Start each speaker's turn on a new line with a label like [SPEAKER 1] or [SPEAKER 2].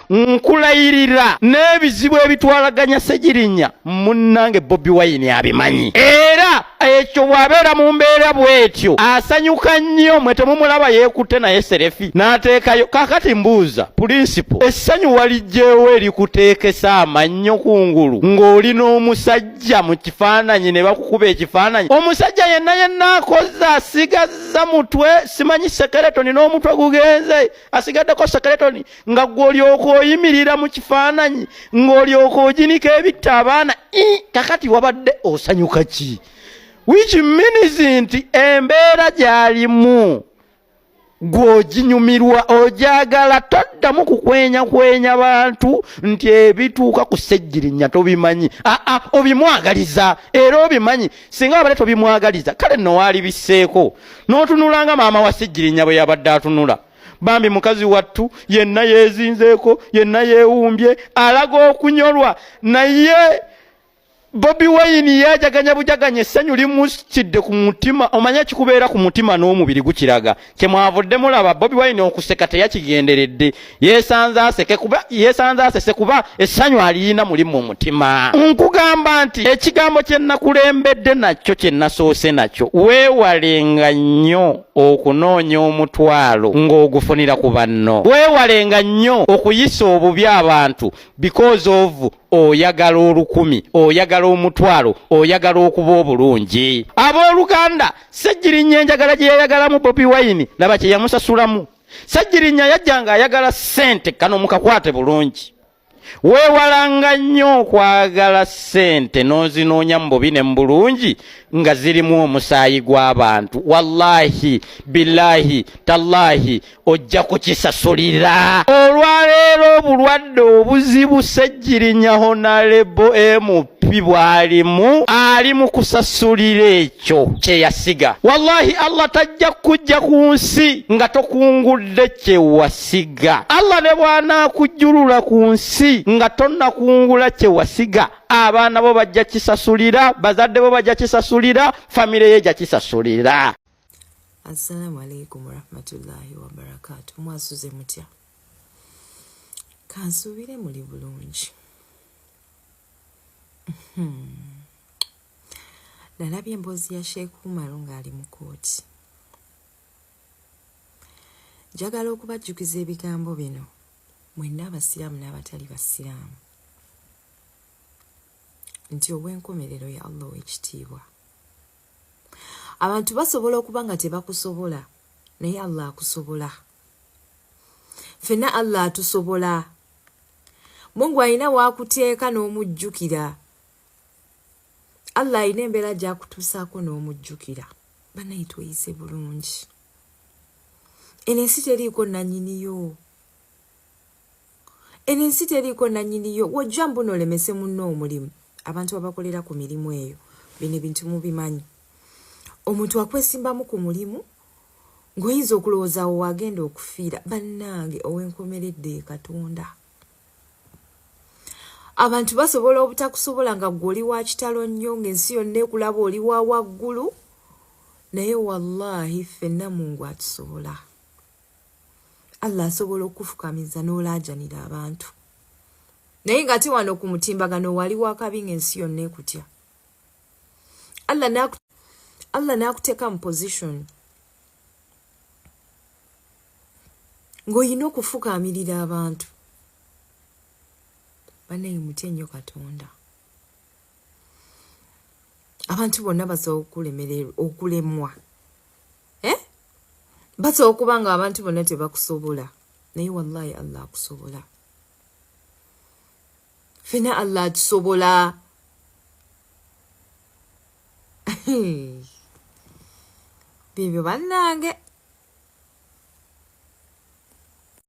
[SPEAKER 1] nkulayirira n'ebizibu ebitwalaganya Ssegirinnya munnange Bobi Wine abimanyi era ekyo bw'abeera mu mbeera bw'etyo asanyuka nnyo mwe temumulaba yeekutte naye serefi n'ateekayo kaakati mbuuza pulinsipo essanyu walijjeewo erikuteekesa amannyo kungulu ng'oli n'omusajja mu kifaananyi ne bakukuba ekifaananyi omusajja yenna akoze asigazza mutwe simanyi sekeretoni n'omutwe gugenze asigaddeko sekeretoni nga gw'olyoka oyimirira mu kifaananyi ng'olyoka oginika ebitta abaana kakati wabadde osanyuka ki which means nti embeera gy'alimu gw'oginyumirwa ojagala toddamu kukwenya bantu nti ebituuka ku Ssegirinnya tobimanyi obimwagaliza era obimanyi singa wabale tobimwagaliza kale nno waalibisseeko n'otunulanga maama wa Ssegirinnya bwe yabadde atunula bambi mukazi wattu yenna yeezinzeeko yenna yeewumbye alaga okunyolwa naye Bobi Wine yajaganya bujaganya essanyu limusitidde ku mutima omanya kikubeera ku mutima n'omubiri gukiraga kyemwavudde mulaba Bobi Wine okuseka teyakigenderedde yeesanze asese kuba essanyu aliyina mulimu mu mutima nkugamba nti ekigambo kye nakulembedde nakyo kye nasoose nakyo weewalenga nnyo okunoonya omutwalo ng'ogufunira ku banno weewalenga nnyo okuyisa obubi abantu because of oyagala olukumi oyagala omutwalo oyagala okuba obulungi abooluganda Ssegirinnya enjagala gye yayagalamu Bobi Wine laba kye yamusasulamu Ssegirinnya yajjanga ayagala ssente kano mukakwate bulungi weewalanga nnyo okwagala ssente n'ozinoonya mu bubi ne mu bulungi nga zirimu omusaayi gw'abantu wallahi billahi tallahi ojja kukisasulira olwaleero obulwadde obuzibu Ssegirinnya Honorable MP bw'alimu ali mu kusasulira ekyo kye yasiga wallahi Allah tajja kujja ku nsi nga tokungudde kye wasiga Allah ne bw'anaakujjulula ku nsi nga tonnakungula kye wasiga abaana bo bajja kisasulira bazadde bo bajja kisasulira famire ye jja kisasulira.
[SPEAKER 2] Assalamu alaikum warahmatullahi wabarakatuh. Mwasuze mutya? Kansubire muli bulungi. Nalabye emboozi ya Sheikh Umar ng'ali mu kooti. Njagala okubajjukiza ebigambo bino mwenna abasiraamu n'abatali basiraamu nti obw'enkomerero ya Allah ow'ekitiibwa abantu basobola okuba nga tebakusobola naye Allah akusobola ffenna Allah atusobola Mungu alina waakuteeka n'omujjukira Allah alina embeera gy'akutuusaako n'omujjukira banaye tweyise bulungi eno ensi teriiko nannyiniyo enensi teriiko nannyiniyo wojja mbuno olemese munno omulimu abantu abakolera ku mirimu eyo bino ebintu mubimanyi omuntu akwesimbamu ku mulimu ng'oyinza okulowooza awo wagenda okufiira bannange ow'enkomeredde Katonda abantu basobola obutakusobola nga ggwe oli wa kitalo nnyo ng'ensi yonna ekulaba oli wa waggulu naye wallahi ffenna Mungu atusobola Allah asobola okufukamiza n'olaajanira abantu naye nga ate wano ku mutimbagano wali wakabi ng'ensi yonna ekutya Allah n'akuteeka mu position ng'olina okufukamirira abantu banaye mutya nnyo Katonda abantu bonna basobola okulemwa basobola okuba nga abantu bonna tebakusobola naye wallahi Allah akusobola ffenna Allah atusobola bibyo bannange